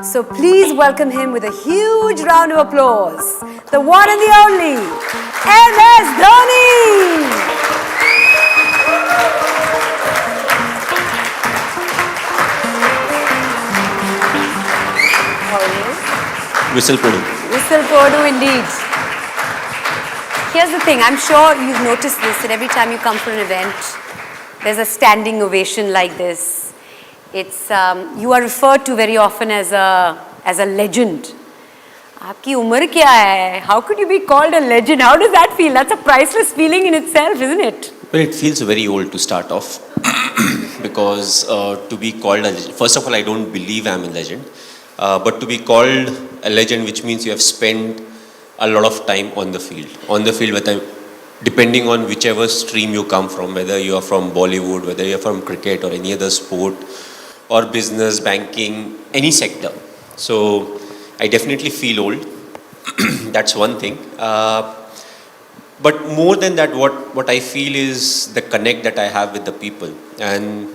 So please welcome him with a huge round of applause. The one and the only, MS Dhoni! How are you? Whistle Podu. Whistle Podu indeed. Here's the thing, I'm sure you've noticed this, that every time you come for an event, there's a standing ovation like this. It's, you are referred to very often as a legend. Aapki umar kya hai? How could you be called a legend? How does that feel? That's a priceless feeling in itself, isn't it? Well, it feels very old to start off because to be called a legend, first of all, I don't believe I'm a legend, but to be called a legend, which means you have spent a lot of time on the field. On the field, depending on whichever stream you come from, whether you are from Bollywood, whether you are from cricket or any other sport, or business, banking, any sector. So I definitely feel old. That's one thing. But more than that, what I feel is the connect that I have with the people. And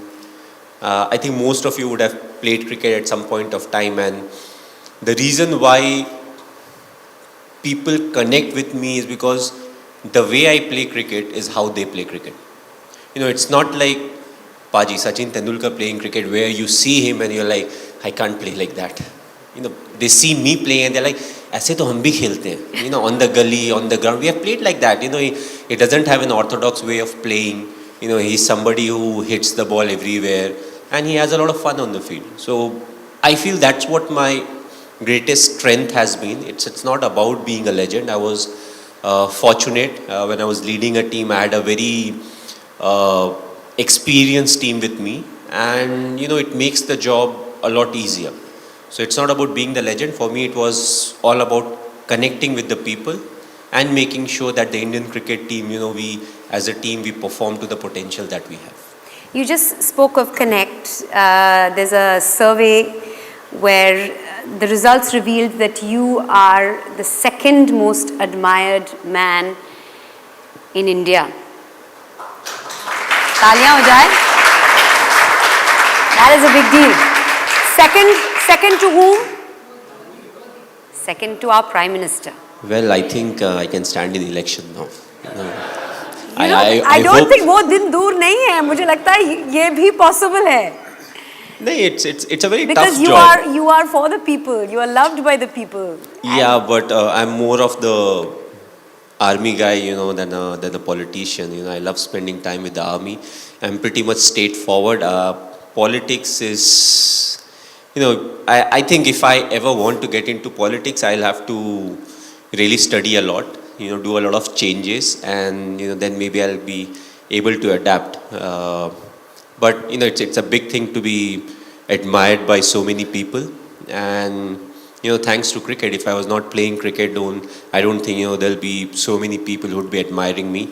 I think most of you would have played cricket at some point of time. And the reason why people connect with me is because the way I play cricket is how they play cricket. You know, it's not like Paji, Sachin Tendulkar playing cricket where you see him and you're like, I can't play like that. You know, they see me playing and they're like, ऐसे तो हम भी खेलते हैं. You know, on the gully, on the ground, we have played like that. You know, he doesn't have an orthodox way of playing. You know, he's somebody who hits the ball everywhere and he has a lot of fun on the field. So I feel that's what my greatest strength has been. It's not about being a legend. I was fortunate when I was leading a team. I had a very experienced team with me, and you know, it makes the job a lot easier. So it's not about being the legend. For me, it was all about connecting with the people and making sure that the Indian cricket team, you know, we as a team, we perform to the potential that we have. You just spoke of Connect. There's a survey where the results revealed that you are the second most admired man in India. Taaliyan ho jaye. That is a big deal. Second to whom? Second to our Prime Minister. Well, I think I can stand in the election now. I don't think वो दिन दूर नहीं है. मुझे लगता है ये भी possible है. No, it's a very because tough job. Because you are for the people. You are loved by the people. Yeah, but I'm more of the army guy, you know, than a politician. You know, I love spending time with the army. I'm pretty much straightforward. Politics is, you know, I think if I ever want to get into politics, I'll have to really study a lot. You know, do a lot of changes, and you know, then maybe I'll be able to adapt. But you know, it's a big thing to be admired by so many people, and you know, thanks to cricket. If I was not playing cricket, I don't think, you know, there'll be so many people who would be admiring me.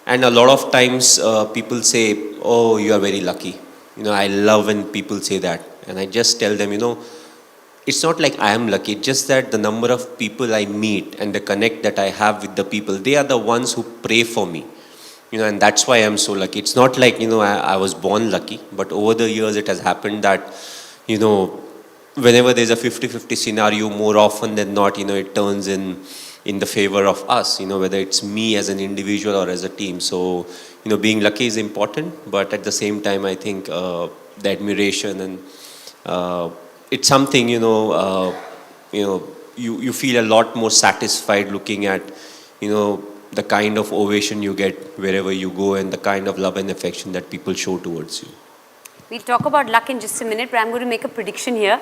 And a lot of times people say, "Oh, you are very lucky." You know, I love when people say that, and I just tell them, you know, it's not like I am lucky. It's just that the number of people I meet and the connect that I have with the people, they are the ones who pray for me. You know, and that's why I'm so lucky. It's not like, you know, I was born lucky, but over the years it has happened that, you know, whenever there's a 50-50 scenario, more often than not, you know, it turns in the favor of us, you know, whether it's me as an individual or as a team. So, you know, being lucky is important, but at the same time, I think the admiration and it's something, you know, you feel a lot more satisfied looking at, you know, the kind of ovation you get wherever you go and the kind of love and affection that people show towards you. We'll talk about luck in just a minute, but I'm going to make a prediction here.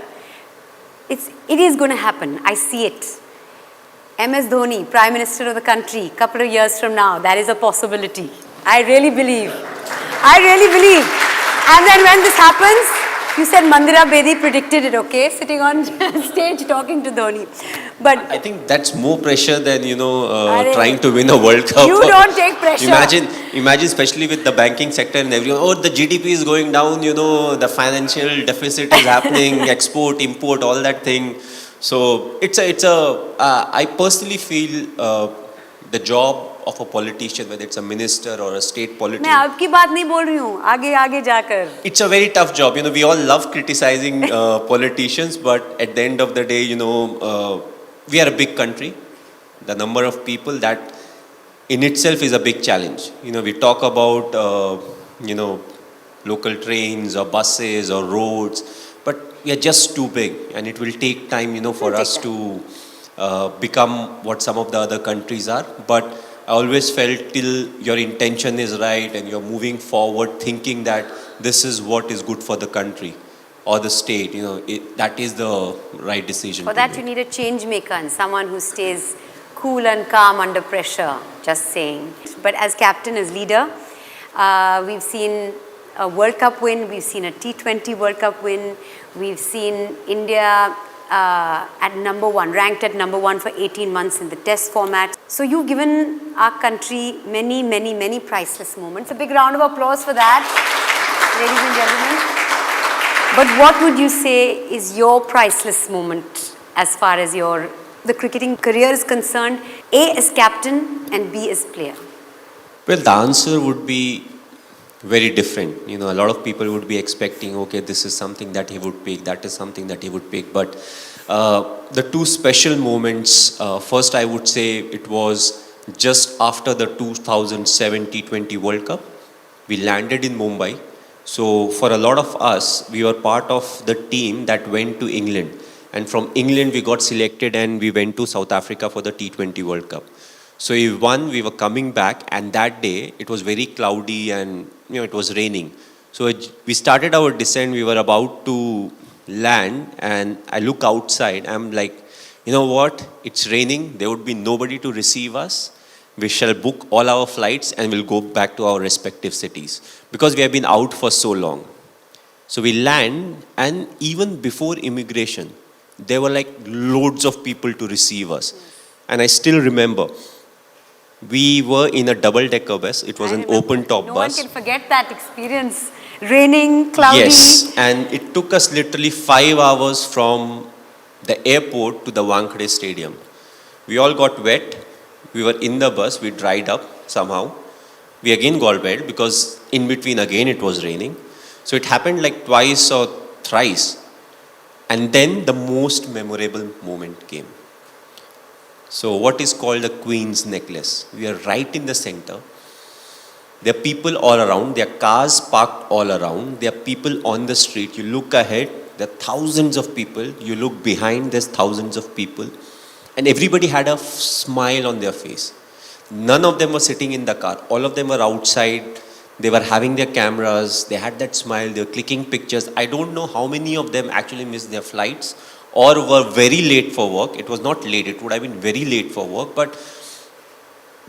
It is going to happen. I see it. MS Dhoni, Prime Minister of the country, couple of years from now, that is a possibility. I really believe. And then when this happens, you said Mandira Bedi predicted it, okay? Sitting on stage talking to Dhoni. But I think that's more pressure than, you know, trying to win a World Cup. You don't take pressure. Imagine especially with the banking sector and everyone, oh, the GDP is going down, you know, the financial deficit is happening, export, import, all that thing. So I personally feel the job of a politician, whether it's a minister or a state मैं politician. आपकी बात नहीं बोल रही हूँ, आगे आगे जाकर. It's a very tough job. We all love criticizing politicians, but at the end of the day, we are a big country. The number of people, that in itself is a big challenge. We talk about, local trains or buses or roads, but we are just too big, and it will take time, for us to become what some of the other countries are. But I always felt till your intention is right and you're moving forward thinking that this is what is good for the country or the state, that is the right decision. For that you need a change maker and someone who stays cool and calm under pressure, just saying. But as captain, as leader, we've seen a World Cup win, we've seen a T20 World Cup win, we've seen India at number one, ranked at number one for 18 months in the test format. So you've given our country many, many, many priceless moments. A big round of applause for that, ladies and gentlemen. But what would you say is your priceless moment as far as the cricketing career is concerned? A as captain and B as player. Well, the answer would be very different. A lot of people would be expecting, okay, this is something that he would pick, that is something that he would pick. But the two special moments, first I would say it was just after the 2007 T20 World Cup. We landed in Mumbai. So for a lot of us, we were part of the team that went to England. And from England, we got selected and we went to South Africa for the T20 World Cup. So we won, we were coming back, and that day it was very cloudy and it was raining. So we started our descent, we were about to land, and I look outside, I'm like, you know what, it's raining, there would be nobody to receive us. We shall book all our flights and we'll go back to our respective cities because we have been out for so long. So we land, and even before immigration, there were like loads of people to receive us. And I still remember, we were in a double-decker bus. It was an open-top bus. No one can forget that experience. Raining, cloudy. Yes, and it took us literally 5 hours from the airport to the Wankhede Stadium. We all got wet. We were in the bus. We dried up somehow. We again got wet because in between again it was raining. So it happened like twice or thrice. And then the most memorable moment came. So what is called the Queen's Necklace. We are right in the center. There are people all around. There are cars parked all around. There are people on the street. You look ahead, there are thousands of people. You look behind, there's thousands of people. And everybody had a smile on their face. None of them were sitting in the car. All of them were outside. They were having their cameras. They had that smile. They were clicking pictures. I don't know how many of them actually missed their flights or were very late for work. It was not late. It would have been very late for work. But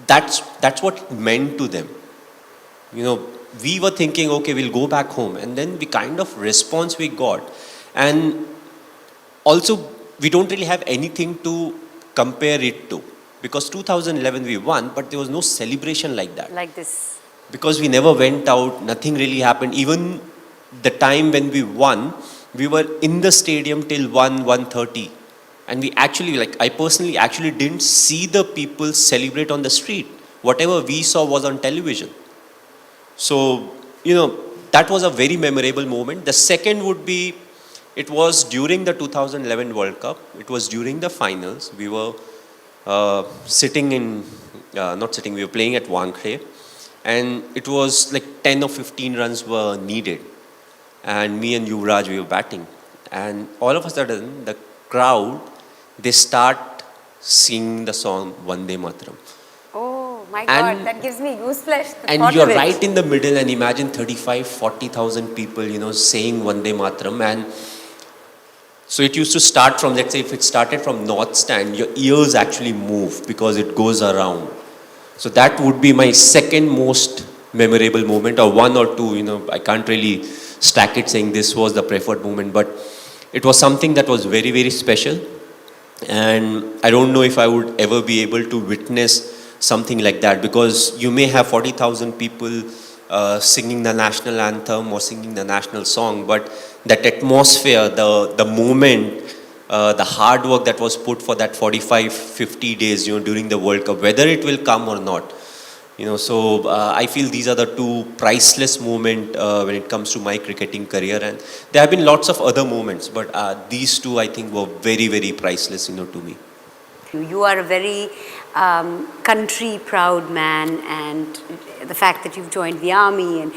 that's what it meant to them. We were thinking, okay, we'll go back home. And then the kind of response we got. And also, we don't really have anything to compare it to. Because 2011 we won, but there was no celebration like that. Like this. Because we never went out, nothing really happened. Even the time when we won, we were in the stadium till 1:30. And we actually, I personally actually didn't see the people celebrate on the street. Whatever we saw was on television. So, that was a very memorable moment. The second would be, it was during the 2011 World Cup. It was during the finals. We were we were playing at Wankhede. And it was like 10 or 15 runs were needed. And me and Yuvraj, we were batting. And all of a sudden, the crowd, they start singing the song Vande Mataram. Oh my God, that gives me goosebumps. And you're right in the middle, and imagine 40,000 people, saying Vande Mataram. And so it used to start from, let's say if it started from North Stand, your ears actually move because it goes around. So that would be my second most memorable moment, or one or two, I can't really stack it saying this was the preferred moment, but it was something that was very, very special. And I don't know if I would ever be able to witness something like that, because you may have 40,000 people singing the national anthem or singing the national song, but that atmosphere, the moment, the hard work that was put for that 45-50 days, during the World Cup, whether it will come or not. So I feel these are the two priceless moments when it comes to my cricketing career, and there have been lots of other moments, but these two I think were very, very priceless, to me. You are a very country proud man, and the fact that you've joined the army, and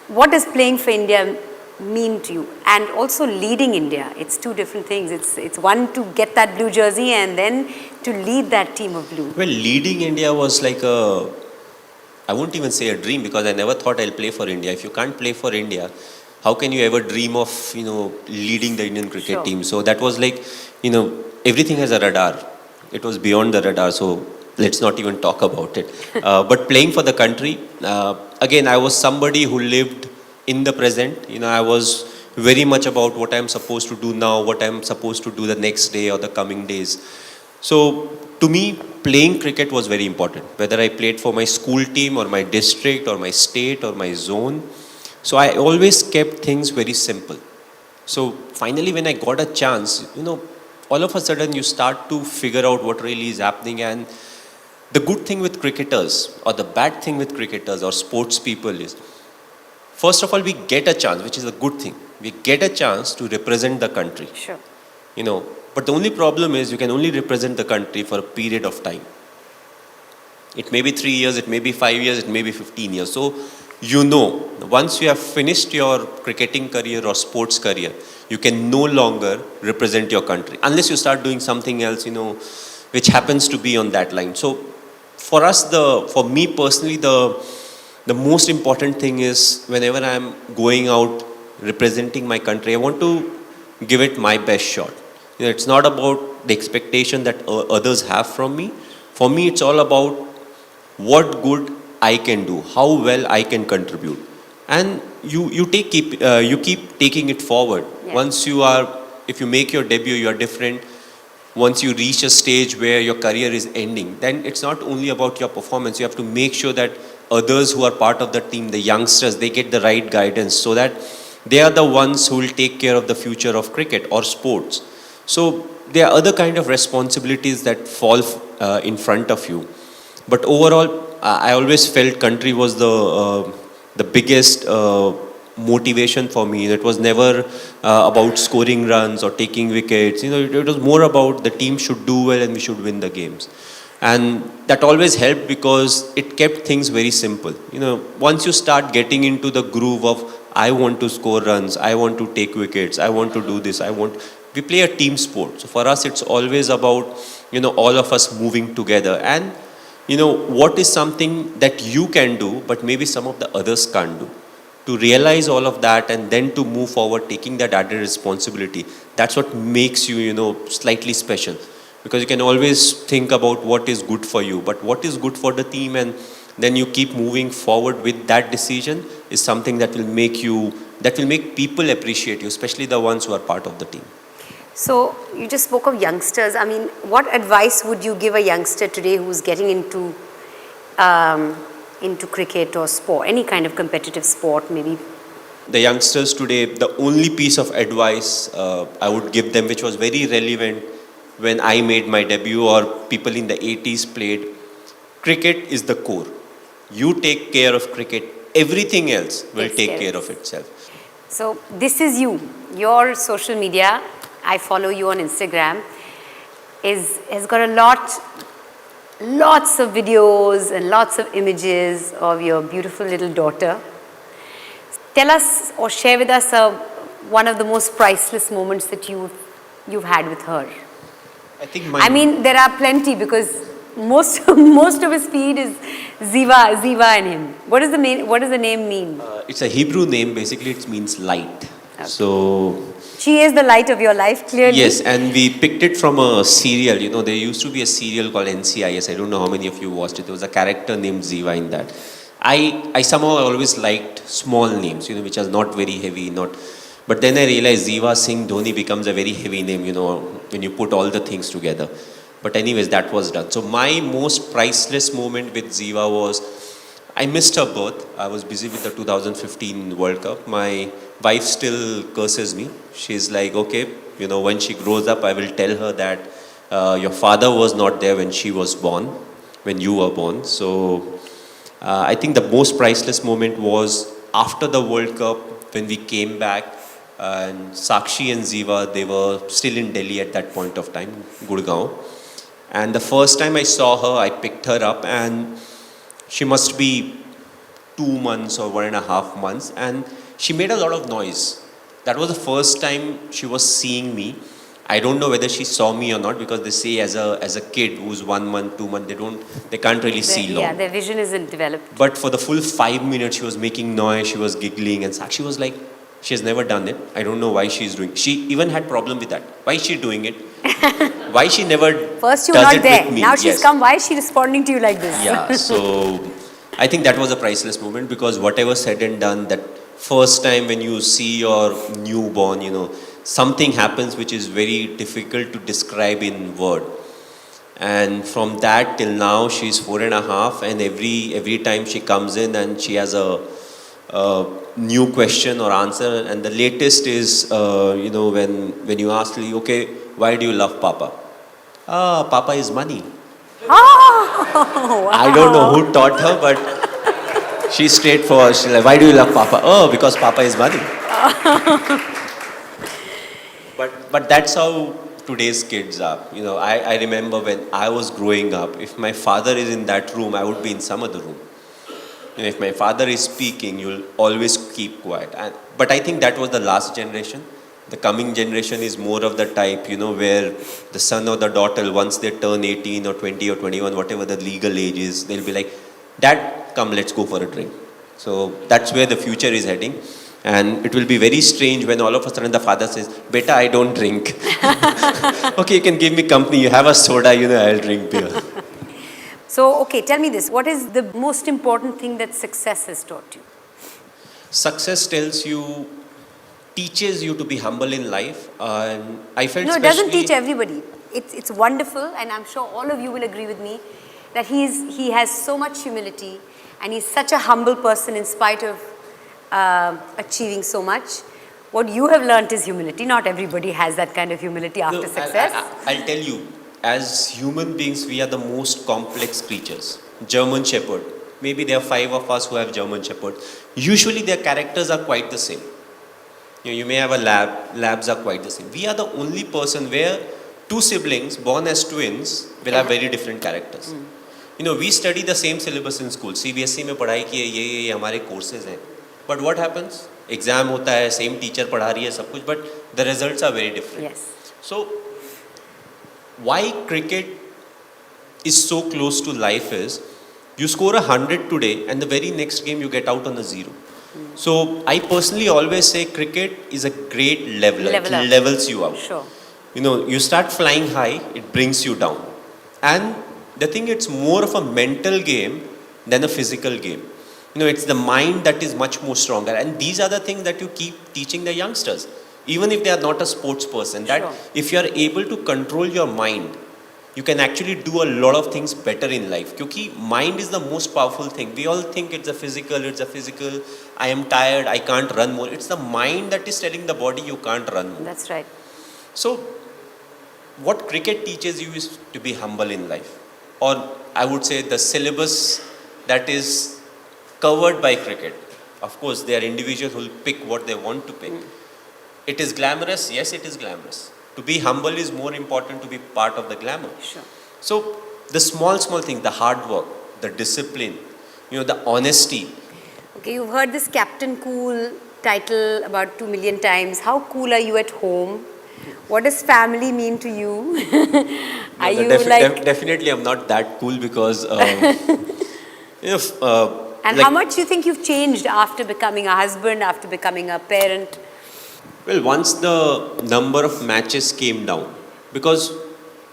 what does playing for India mean to you, and also leading India? It's two different things. It's one to get that blue jersey and then to lead that team of blue. Well, leading India was like I won't even say a dream, because I never thought I'll play for India. If you can't play for India, how can you ever dream of, leading the Indian cricket Sure. team? So that was like, everything has a radar. It was beyond the radar, so let's not even talk about it. But playing for the country, again, I was somebody who lived in the present. I was very much about what I'm supposed to do now, what I'm supposed to do the next day or the coming days. So to me, playing cricket was very important, whether I played for my school team or my district or my state or my zone. So I always kept things very simple. So finally, when I got a chance, all of a sudden you start to figure out what really is happening. And the good thing with cricketers, or the bad thing with cricketers or sports people, is, first of all, we get a chance, which is a good thing. We get a chance to represent the country. Sure. But the only problem is you can only represent the country for a period of time. It may be 3 years, it may be 5 years, it may be 15 years. So, once you have finished your cricketing career or sports career, you can no longer represent your country unless you start doing something else, which happens to be on that line. So, for me personally, the most important thing is, whenever I'm going out representing my country, I want to give it my best shot. It's not about the expectation that others have from me. For me, it's all about what good I can do, how well I can contribute, and you keep taking it forward. Yeah. If you make your debut, you are different. Once you reach a stage where your career is ending, then it's not only about your performance. You have to make sure that others who are part of the team, the youngsters, they get the right guidance, so that they are the ones who will take care of the future of cricket or sports. So there are other kind of responsibilities that fall in front of you. But overall, I always felt country was the biggest motivation for me. It was never about scoring runs or taking wickets. It was more about the team should do well and we should win the games. And that always helped, because it kept things very simple. Once you start getting into the groove of, I want to score runs, I want to take wickets, I want to do this, we play a team sport. So for us, it's always about, all of us moving together. And, what is something that you can do, but maybe some of the others can't do. To realize all of that and then to move forward, taking that added responsibility, that's what makes you, slightly special. Because you can always think about what is good for you, but what is good for the team, and then you keep moving forward with that decision, is something that will make people appreciate you, especially the ones who are part of the team. So you just spoke of youngsters. I mean, what advice would you give a youngster today who's getting into cricket or sport, any kind of competitive sport maybe? The youngsters today, the only piece of advice I would give them, which was very relevant when I made my debut or people in the 80s played, cricket is the core. You take care of cricket, everything else will take care of itself. So this is you. Your social media, I follow you on Instagram, has got lots of videos and lots of images of your beautiful little daughter. Tell us or share with us one of the most priceless moments that you've had with her. I mean, there are plenty, because most of his feed is Ziva and him. What does the name mean? It's a Hebrew name. Basically, it means light. Okay. So she is the light of your life, clearly. Yes, and we picked it from a serial. There used to be a serial called NCIS. I don't know how many of you watched it. There was a character named Ziva in that. I somehow always liked small names, which are not very heavy, But then I realized Ziva Singh Dhoni becomes a very heavy name, when you put all the things together. But anyways, that was done. So my most priceless moment with Ziva was, I missed her birth. I was busy with the 2015 World Cup. My wife still curses me. She's like, okay, when she grows up, I will tell her that your father was not there when she was born, when you were born. So I think the most priceless moment was after the World Cup when we came back, and Sakshi and Ziva, they were still in Delhi at that point of time, Gurgaon. And the first time I saw her, I picked her up, and she must be 2 months or 1.5 months, and she made a lot of noise. That was the first time she was seeing me. I don't know whether she saw me or not, because they say as a kid who's 1 month, 2 months, they can't really see long. Yeah, their vision isn't developed. But for the full 5 minutes, she was making noise, she was giggling, and Sakshi was like, she has never done it. I don't know why she's doing. She even had problem with that. Why is she doing it? Why she never First you were does not it there. with me? Now she's Yes. come. Why is she responding to you like this? Yeah. So I think that was a priceless moment, because whatever said and done, that first time when you see your newborn, something happens which is very difficult to describe in word. And from that till now, she's 4.5, and every time she comes in and she has a new question or answer. And the latest is, when you ask me, okay, why do you love Papa? Ah, Papa is money. Oh, wow. I don't know who taught her, but she's straightforward. She's like, why do you love Papa? Oh, because Papa is money. But that's how today's kids are. I remember when I was growing up, if my father is in that room, I would be in some other room. If my father is speaking, you'll always keep quiet. But I think that was the last generation. The coming generation is more of the type, where the son or the daughter, once they turn 18 or 20 or 21, whatever the legal age is, they'll be like, Dad, come, let's go for a drink. So that's where the future is heading. And it will be very strange when all of a sudden the father says, Beta, I don't drink. Okay, you can give me company. You have a soda, I'll drink beer. So, okay, tell me this. What is the most important thing that success has taught you? Success teaches you to be humble in life. And I felt No, it doesn't teach everybody. It's wonderful, and I'm sure all of you will agree with me that he has so much humility, and he's such a humble person in spite of achieving so much. What you have learnt is humility. Not everybody has that kind of humility after success. I'll tell you, as human beings, we are the most complex creatures. German Shepherd. Maybe there are 5 of us who have German Shepherd. Usually their characters are quite the same. You may have a lab. Labs are quite the same. We are the only person where 2 siblings born as twins will have very different characters. We study the same syllabus in school. CBSE में पढ़ाई की है, ये हमारे courses हैं. But what happens? Exam होता है, same teacher पढ़ा रही है सब कुछ, but the results are very different. Yes. So why cricket is so close to life is, you score 100 today and the very next game you get out on a 0. So I personally always say cricket is a great leveler. It levels you out. Sure. You start flying high, it brings you down. And the thing, it's more of a mental game than a physical game. It's the mind that is much more stronger. And these are the things that you keep teaching the youngsters. Even if they are not a sports person, that if you are able to control your mind, you can actually do a lot of things better in life. Because mind is the most powerful thing. We all think it's a physical, I am tired, I can't run more. It's the mind that is telling the body you can't run more. That's right. So, what cricket teaches you is to be humble in life. Or I would say the syllabus that is covered by cricket. Of course, there are individuals who will pick what they want to pick. It is glamorous. Yes, it is glamorous. To be humble is more important to be part of the glamour. Sure. So, the small things, the hard work, the discipline, the honesty. Okay, you've heard this Captain Cool title about 2 million times. How cool are you at home? What does family mean to you? Are you Definitely, I'm not that cool because, and how much do you think you've changed after becoming a husband, after becoming a parent? Well, once the number of matches came down, because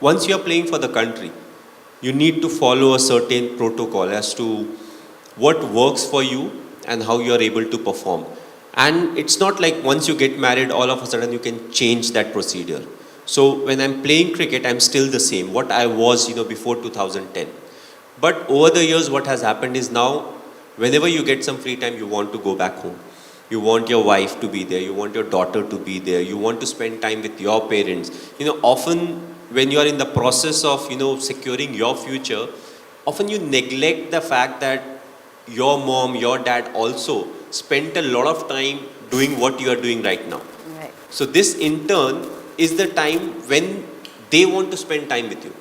once you are playing for the country, you need to follow a certain protocol as to what works for you and how you are able to perform. And it's not like once you get married, all of a sudden you can change that procedure. So when I'm playing cricket, I'm still the same, what I was, before 2010. But over the years, what has happened is now, whenever you get some free time, you want to go back home. You want your wife to be there. You want your daughter to be there. You want to spend time with your parents. Often when you are in the process of, securing your future, often you neglect the fact that your mom, your dad also spent a lot of time doing what you are doing right now. Right. So this in turn is the time when they want to spend time with you.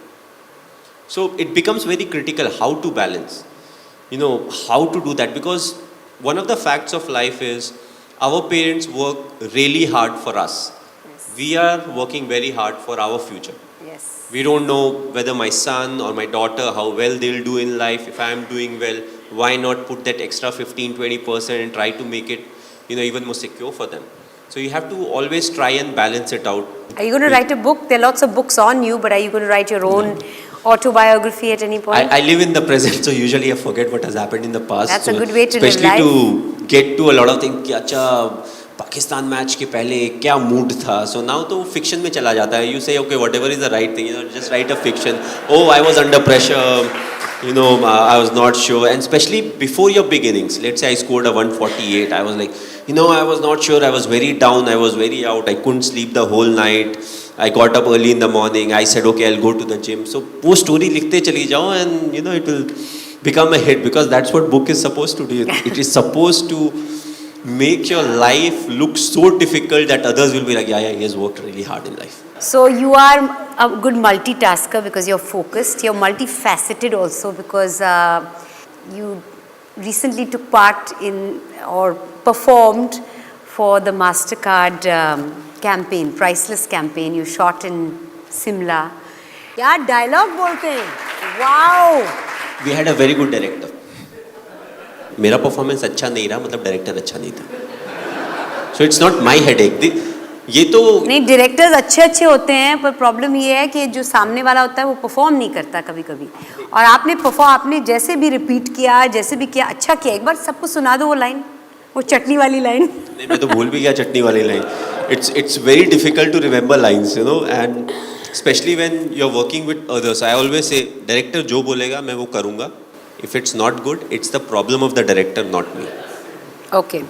So it becomes very critical how to balance, how to do that, because one of the facts of life is our parents work really hard for us. Yes. We are working very hard for our future. Yes. We don't know whether my son or my daughter, how well they'll do in life. If I am doing well, why not put that extra 15-20% and try to make it, even more secure for them. So you have to always try and balance it out. Are you going to write a book? There are lots of books on you, but are you going to write your own autobiography at any point? I live in the present, so usually I forget what has happened in the past. That's so a good way to live especially life. to get to a lot of things. कि अच्छा Pakistan match के पहले क्या mood था. So now तो fiction में चला जाता है. You say okay, whatever is the right thing, just write a fiction. Oh, I was under pressure. I was not sure, and especially before your beginnings. Let's say I scored a 148. I was like, I was not sure. I was very down. I was very out. I couldn't sleep the whole night. I got up early in the morning. I said, okay, I'll go to the gym. So वो story लिखते चली जाओ, and it will become a hit, because that's what book is supposed to do. It is supposed to make your life look so difficult that others will be like, yeah, he has worked really hard in life. So you are a good multitasker because you're focused. You're multifaceted also because you recently took part in or performed for the MasterCard campaign, Priceless campaign. You shot in Simla. Yeah, dialogue bolte hain. Wow. We had a very good director. मेरा performance अच्छा नहीं रहा, मतलब director अच्छा नहीं था. So it's not my headache. ये तो नहीं, डायरेक्टर्स अच्छे होते हैं, पर प्रॉब्लम ये है कि जो सामने वाला होता है वो परफॉर्म नहीं करता कभी कभी. और आपने जैसे भी रिपीट किया, जैसे भी किया, अच्छा किया. एक बार सबको सुना दो वो लाइन, वो चटनी वाली लाइन. नहीं, मैं तो भूल भी गया चटनी वाली line. It's very difficult to remember lines, and especially when you're working with others. I always say, director जो बोलेगा मैं वो करूँगा. If it's not good, it's the problem of the director, not me. Okay.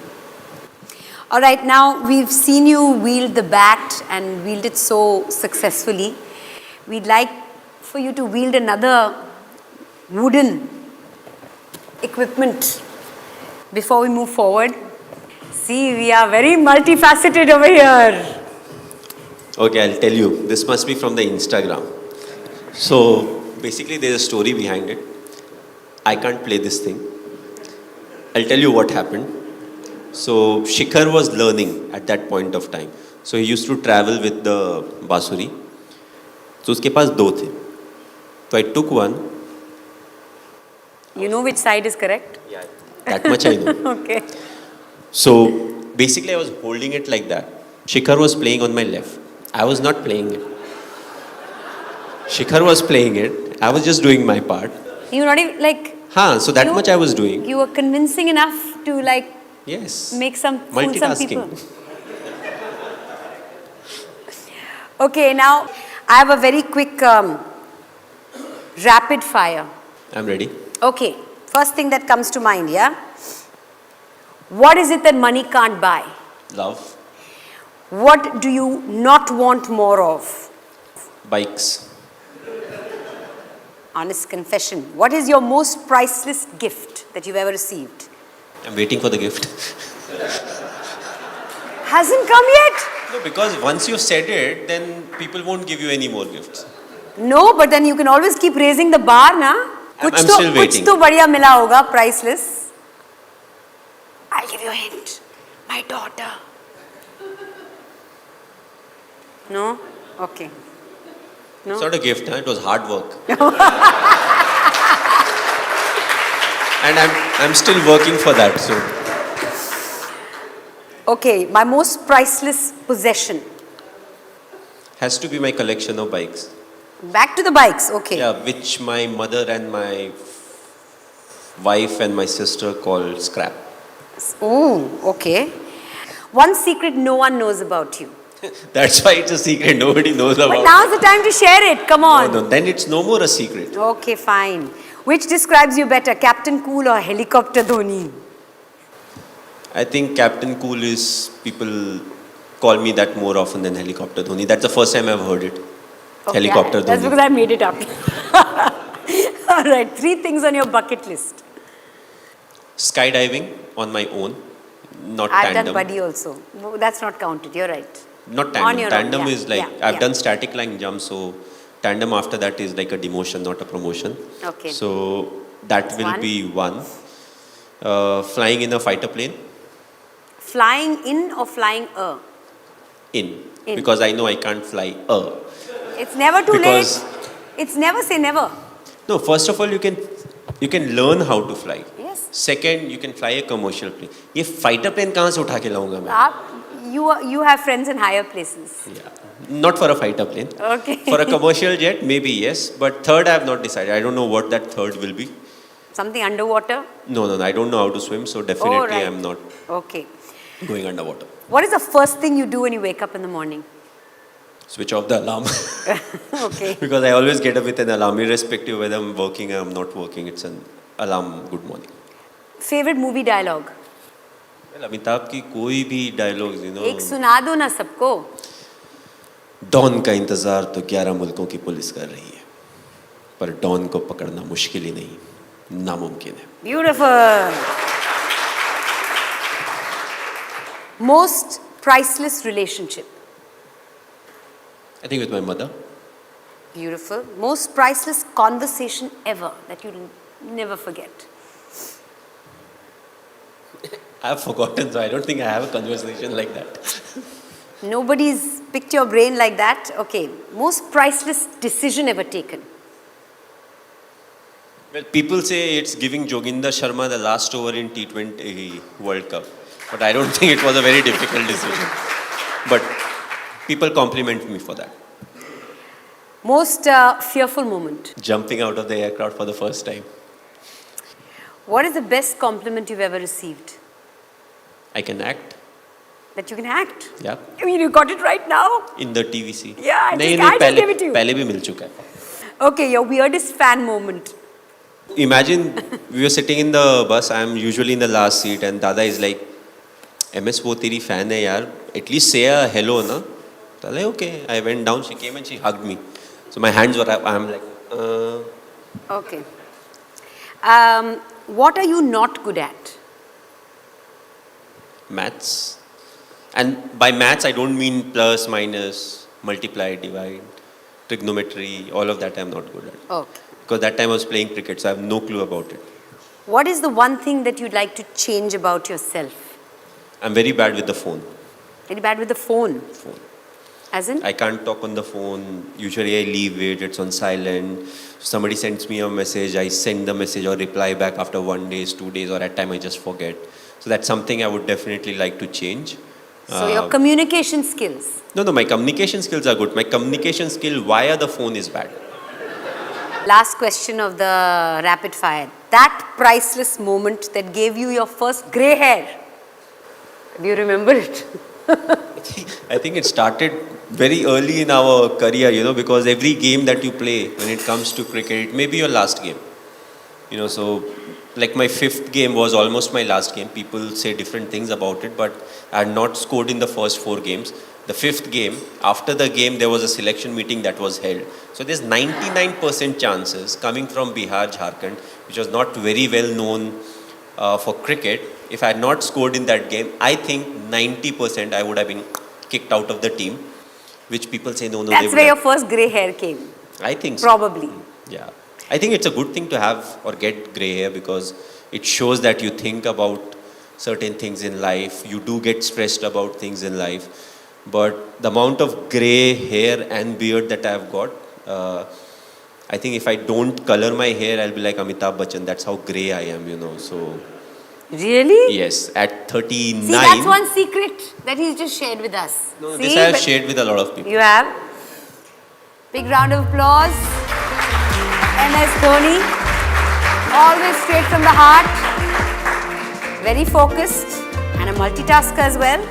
All right, now we've seen you wield the bat and wield it so successfully. We'd like for you to wield another wooden equipment before we move forward. See, we are very multifaceted over here. Okay, I'll tell you. This must be from the Instagram. So basically there's a story behind it. I can't play this thing. I'll tell you what happened. So Shikhar was learning at that point of time. So he used to travel with the बांसुरी. So उसके पास दो थे. So I took one. You know which side is correct? Yeah, that much I know. Okay. So basically I was holding it like that. Shikhar was playing on my left. I was not playing it. Shikhar was playing it. I was just doing my part. You were not even like... So that much I was doing. You were convincing enough to like... Yes. Make fool some Multitasking. people. Okay, now I have a very quick rapid fire. I'm ready. Okay, first thing that comes to mind, yeah? What is it that money can't buy? Love. What do you not want more of? Bikes. Honest confession. What is your most priceless gift that you've ever received? I'm waiting for the gift. Hasn't come yet? No, because once you said it, then people won't give you any more gifts. No, but then you can always keep raising the bar, na? I'm still waiting. कुछ तो बढ़िया मिला होगा, priceless. I'll give you a hint. My daughter. No? Okay. No? It's not a gift, it was hard work. And I'm still working for that. So okay, my most priceless possession. Has to be my collection of bikes. Back to the bikes, okay. Yeah, which my mother and my wife and my sister call scrap. Oh, okay. One secret no one knows about you. That's why it's a secret. Nobody knows about it. But now's the time to share it. Come on. No, then it's no more a secret. Okay, fine. Which describes you better, Captain Cool or Helicopter Dhoni? I think Captain Cool is, people call me that more often than Helicopter Dhoni. That's the first time I've heard it. Okay, Helicopter Dhoni. That's because I made it up. All right, 3 things on your bucket list. Skydiving on my own, not I've tandem. done buddy also. That's not counted. You're right. Not On tandem. your own, Tandem yeah, is like, yeah, I've yeah. done static line jump, so tandem after that is like a demotion, not a promotion. Okay. So that will one. be one. Flying in a fighter plane, Flying in or flying a? in. In. Because I know I can't fly a. It's never too Because- late. It's never say never. No, first of all, you can learn how to fly. Yes. Second, you can fly a commercial plane. ये fighter plane कहाँ से उठा के लाऊंगा मैं? You have friends in higher places. Yeah. Not for a fighter plane. Okay. For a commercial jet, maybe yes. But third, I have not decided. I don't know what that third will be. Something underwater? No. I don't know how to swim, so definitely Oh, right. I'm not Okay. going underwater. What is the first thing you do when you wake up in the morning? Switch off the alarm. Okay. Because I always get up with an alarm, irrespective whether I'm working or I'm not working. It's an alarm. Good morning. Favorite movie dialogue? Well, Amitabh की कोई भी dialogues, एक सुना दो ना सबको. Don का इंतजार तो 11 मुल्कों की पुलिस कर रही है, पर डॉन को पकड़ना मुश्किल ही नहीं, नामुमकिन है. Beautiful. Most priceless relationship? I think with my mother. Beautiful. Most priceless conversation ever that you'll never forget? I have forgotten, so I don't think I have a conversation like that. Nobody's picked your brain like that? Okay. Most priceless decision ever taken? Well, people say it's giving Joginder Sharma the last over in T20 World Cup. But I don't think it was a very difficult decision. But people compliment me for that. Most fearful moment? Jumping out of the aircraft for the first time. What is the best compliment you've ever received? I can act. That you can act? Yeah. I mean, you got it right now? In the TVC. Yeah, I think नहीं, I just gave it to you. पहले भी मिल चुका है. Okay, your weirdest fan moment? Imagine we were sitting in the bus. I'm usually in the last seat, and Dada is like, "MS, वो तेरी fan है यार. At least say a hello, na." So I was like, okay. I went down. She came and she hugged me. So my hands were up. I'm like, Okay. What are you not good at? Maths. And by maths, I don't mean plus, minus, multiply, divide, trigonometry. All of that I'm not good at. Okay. Because that time I was playing cricket, so I have no clue about it. What is the one thing that you'd like to change about yourself? I'm very bad with the phone. Very bad with the phone. As in? I can't talk on the phone. Usually I leave it, it's on silent. Somebody sends me a message, I send the message or reply back after 1 day, 2 days, or at time I just forget. So that's something I would definitely like to change. So your communication skills? No, my communication skills are good. My communication skill via the phone is bad. Last question of the rapid fire. That priceless moment that gave you your first grey hair. Do you remember it? I think it started very early in our career, because every game that you play when it comes to cricket, it may be your last game. So like my 5th game was almost my last game. People say different things about it, but I had not scored in the first 4 games. The 5th game, after the game, there was a selection meeting that was held. So there's 99% chances coming from Bihar, Jharkhand, which was not very well known for cricket. If I had not scored in that game, I think 90% I would have been kicked out of the team, which people say no. That's where your first grey hair came. I think so. Probably. Yeah. I think it's a good thing to have or get grey hair because it shows that you think about certain things in life. You do get stressed about things in life. But the amount of grey hair and beard that I've got, I think if I don't color my hair, I'll be like Amitabh Bachchan. That's how grey I am, So, Really? yes, at 39. See, that's one secret that he's just shared with us. No, See, this I have but shared with a lot of people. You have. Big round of applause. MS Dhoni. Always straight from the heart. Very focused and a multitasker as well.